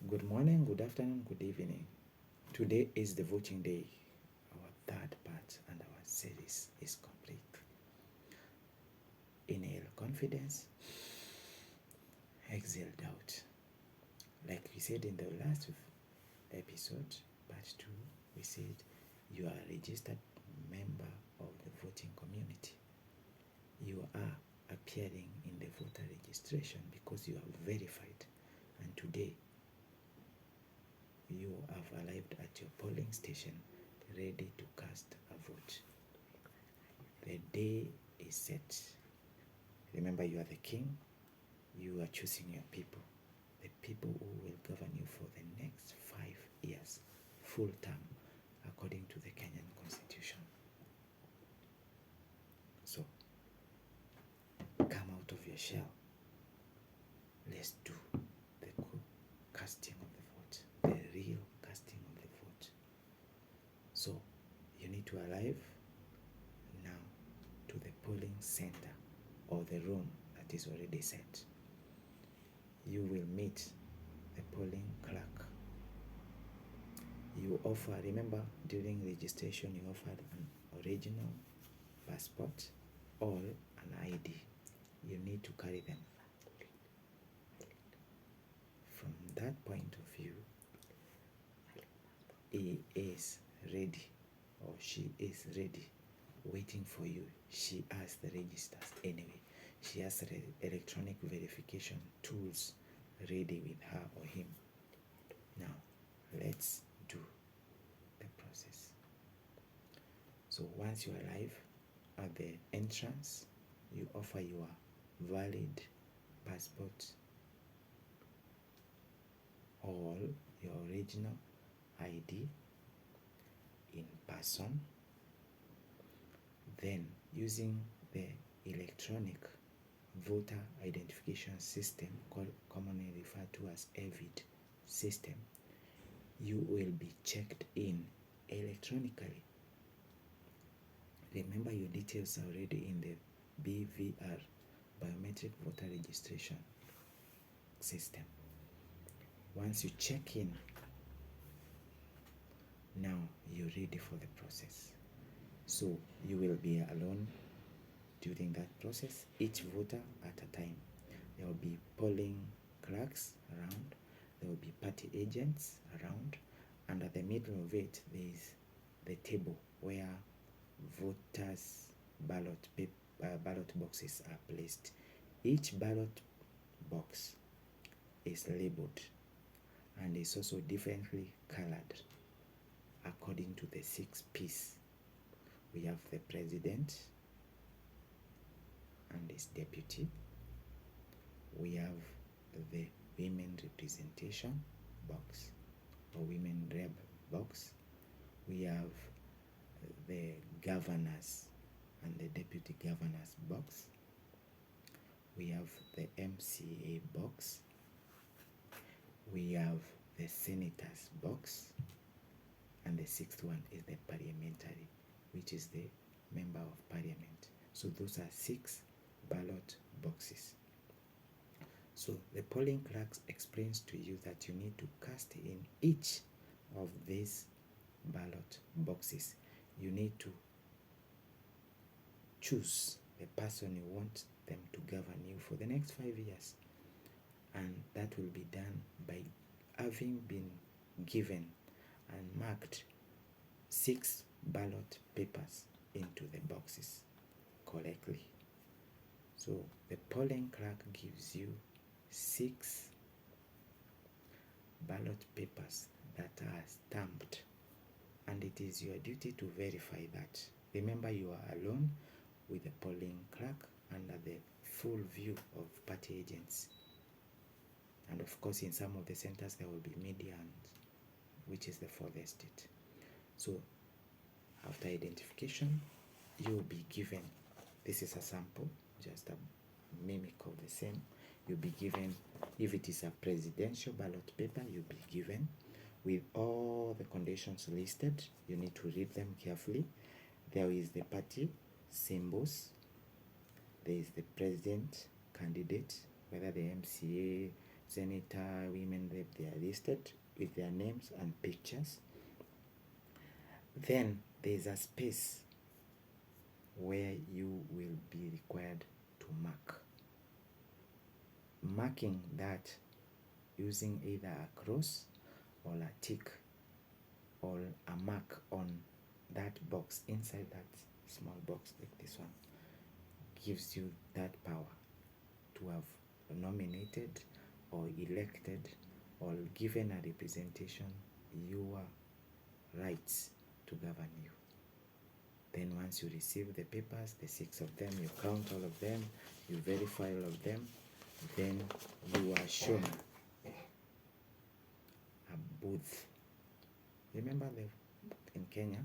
Good morning, good afternoon, good evening. Today is the voting day. Our third part and our series is complete. Inhale confidence, exhale doubt. Like we said in the last episode, part 2, we said you are a registered member of the voting community. You are appearing in the voter registration because you are verified, and today you have arrived at your polling station ready to cast a vote. The day is set. Remember, you are the king. You are choosing your people, the people who will govern you for the next 5 years, full term, according to the Kenyan Constitution. So, come out of your shell. Let's do the casting of the vote, the real casting of the vote. So, you need to arrive now to the polling center or the room that is already set. You will meet the polling clerk. You offer, remember, during registration you offered an original passport or an ID. You need to carry them. From that point of view, he is ready or she is ready, waiting for you. She has the registers anyway. She has electronic verification tools ready with her or him. Now, let's do the process. So once you arrive at the entrance, you offer your valid passport or your original ID in person. Then, using the electronic voter identification system, commonly referred to as EVID system, you will be checked in electronically. Remember, your details are already in the BVR, biometric voter registration system. Once you check in, now you're ready for the process. So you will be alone during that process, each voter at a time. There will be polling clerks around, there will be party agents around, and at the middle of it there is the table where voters' ballot boxes are placed. Each ballot box is labeled and is also differently colored according to the 6 P's. We have the president and his deputy. We have the women representation box or women rep box. We have the governors and the deputy governors box. We have the MCA box. We have the senators box. And the 6th one is the parliamentary, which is the member of parliament. So those are 6 ballot boxes. So the polling clerk explains to you that you need to cast in each of these ballot boxes. You need to choose the person you want them to govern you for the next 5 years. And that will be done by having been given and marked 6 ballot papers into the boxes correctly. So the polling clerk gives you 6 ballot papers that are stamped, and it is your duty to verify that. Remember, you are alone with the polling clerk under the full view of party agents. And of course, in some of the centers there will be media, which is the furthest state. So after identification, you will be given, this is a sample, just a mimic of the same. You'll be given, if it is a presidential ballot paper, you'll be given with all the conditions listed. You need to read them carefully. There is the party symbols. There is the president candidate, whether the MCA, senator, women rep, they are listed with their names and pictures. Then there's a space where you will be required to mark. Marking that using either a cross or a tick or a mark on that box, inside that small box like this one, gives you that power to have nominated or elected or given a representation your rights to govern you. Then once you receive the papers, the 6 of them, you count all of them, you verify all of them, then you are shown a booth. Remember, in Kenya,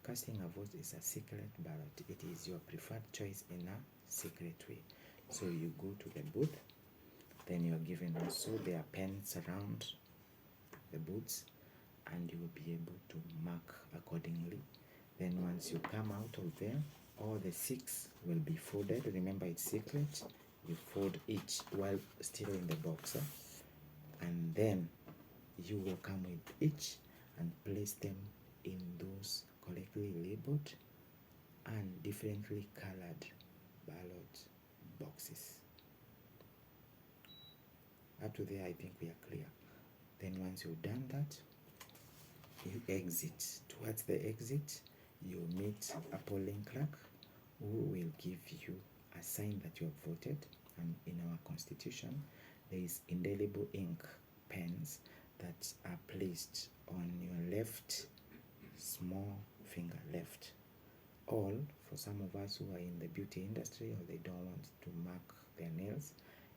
casting a vote is a secret ballot. It is your preferred choice in a secret way. So you go to the booth, then you are given also there are pens around the booths, and you will be able to mark accordingly. Then once you come out of there, all the 6 will be folded. Remember, it's secret. You fold each while still in the box, and then you will come with each and place them in those correctly labeled and differently colored ballot boxes. Up to there, I think we are clear. Then once you've done that, you exit. Towards the exit, you meet a polling clerk who will give you a sign that you have voted. And in our constitution, there is indelible ink pens that are placed on your left small finger, left. All, for some of us who are in the beauty industry or they don't want to mark their nails,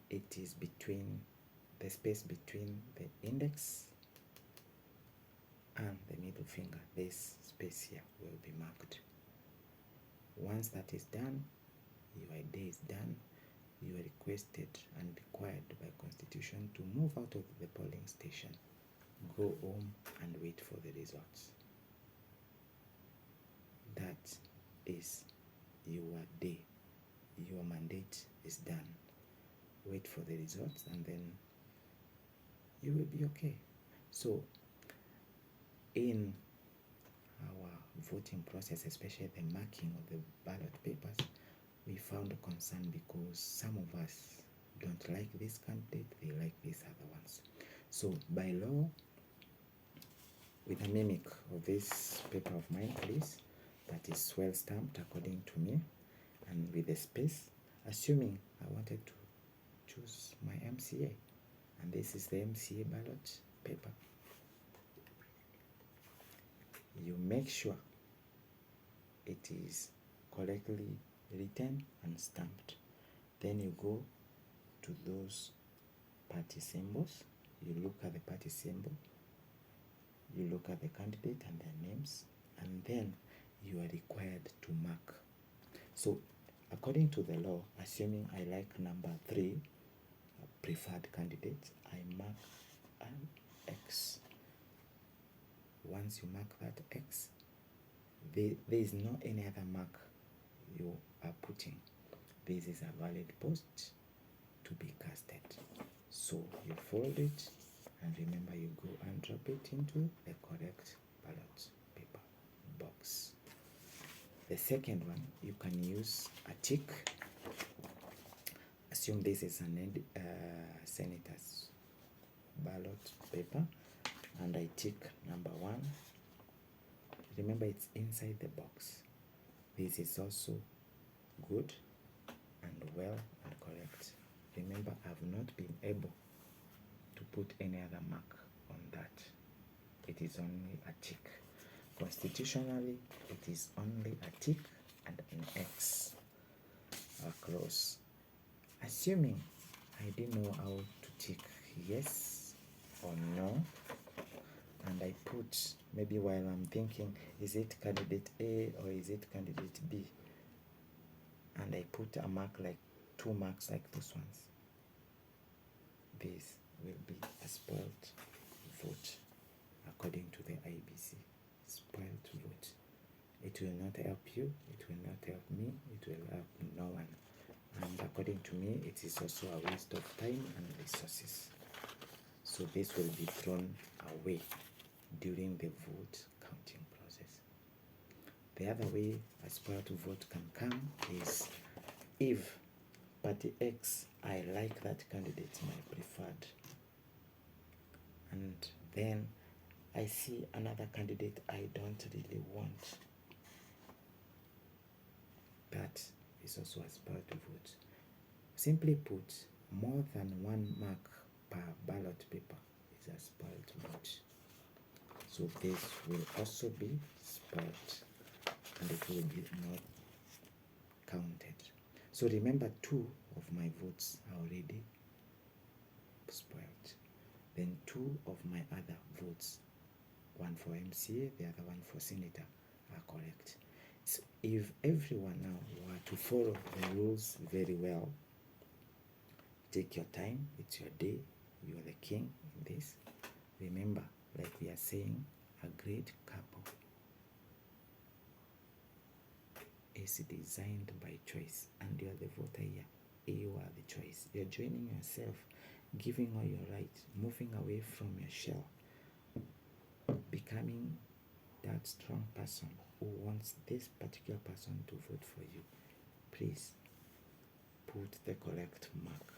it is between the space between the index and the middle finger. This space here will be marked. Once that is done, your day is done. You are requested and required by constitution to move out of the polling station, go home and wait for the results. That is your day. Your mandate is done. Wait for the results and then you will be okay. So in our voting process, especially the marking of the ballot papers, we found a concern because some of us don't like this candidate, they like these other ones. So by law, with a mimic of this paper of mine, please, that is well stamped according to me, and with a space, assuming I wanted to choose my MCA, and this is the MCA ballot paper. You make sure it is correctly written and stamped. Then you go to those party symbols, you look at the party symbol, you look at the candidate and their names, and then you are required to mark. So according to the law, assuming I like number 3, preferred candidate, I mark an X. Once you mark that X, there is no any other mark you are putting. This is a valid post to be casted. So you fold it, and remember you go and drop it into the correct ballot paper box. The second one, you can use a tick. Assume this is an senator's ballot paper, and I tick number 1. Remember, it's inside the box. This is also good and well and correct. Remember, I've not been able to put any other mark on that. It is only a tick. Constitutionally, it is only a tick and an X across. Assuming I didn't know how to tick yes or no, and I put, maybe while I'm thinking, is it candidate A or is it candidate B? And I put a mark, like 2 marks like those ones. This will be a spoiled vote according to the IBC. Spoiled vote. It will not help you, it will not help me, it will help no one. And according to me, it is also a waste of time and resources. So this will be thrown away during the vote counting process. The other way a spoiled vote can come is if party X, I like that candidate, my preferred, and then I see another candidate I don't really want. That is also a spoiled vote. Simply put, more than one mark per ballot paper is a spoiled vote. So this will also be spoiled and it will be not counted. So remember, 2 of my votes are already spoiled. Then 2 of my other votes, one for MCA, the other one for senator, are correct. So if everyone now were to follow the rules very well, take your time, it's your day, you are the king in this. Remember, like we are saying, a great couple is designed by choice, and you are the voter here. You are the choice. You're joining yourself, giving all your rights, moving away from your shell, becoming that strong person who wants this particular person to vote for you. Please put the correct mark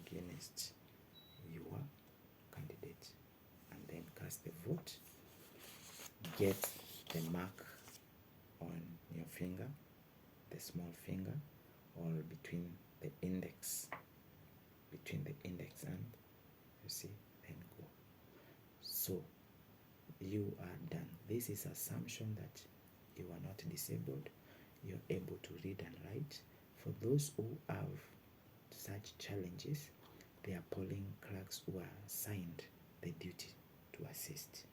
against your candidate and then cast the vote. Get the mark on your finger, the small finger, or between the index and you see, then go. So you are done. This is assumption that you are not disabled, you're able to read and write. For those who have such challenges, there are polling clerks who are assigned the duty to assist.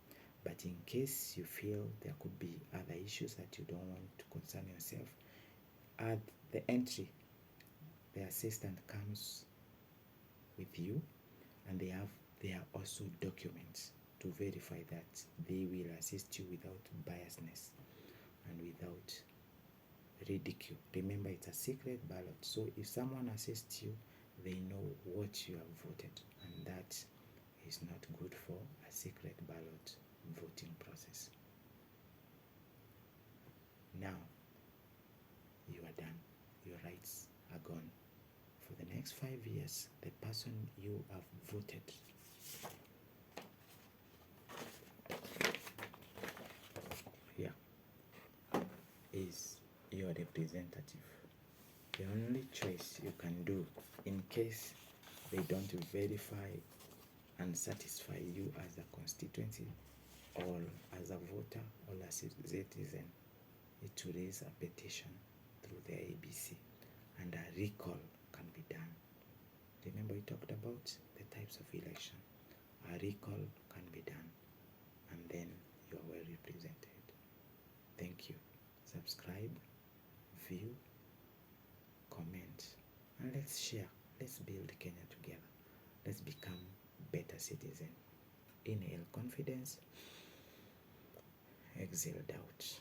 But in case you feel there could be other issues that you don't want to concern yourself, at the entry, the assistant comes with you, and there are also documents to verify that they will assist you without biasness and without ridicule. Remember, it's a secret ballot, so if someone assists you, they know what you have voted, and that is not good for a secret ballot voting process. Now, you are done. Your rights are gone. For the next 5 years, the person you have voted here is your representative. The only choice you can do in case they don't verify and satisfy you as a constituency or as a voter or as a citizen is to raise a petition through the ABC, and a recall can be done. Remember, we talked about the types of election. A recall can be done, and then you are well represented. Thank you. Subscribe, view, comment, and let's share. Let's build Kenya together. Let's become better citizens. Inhale confidence, exhale doubt.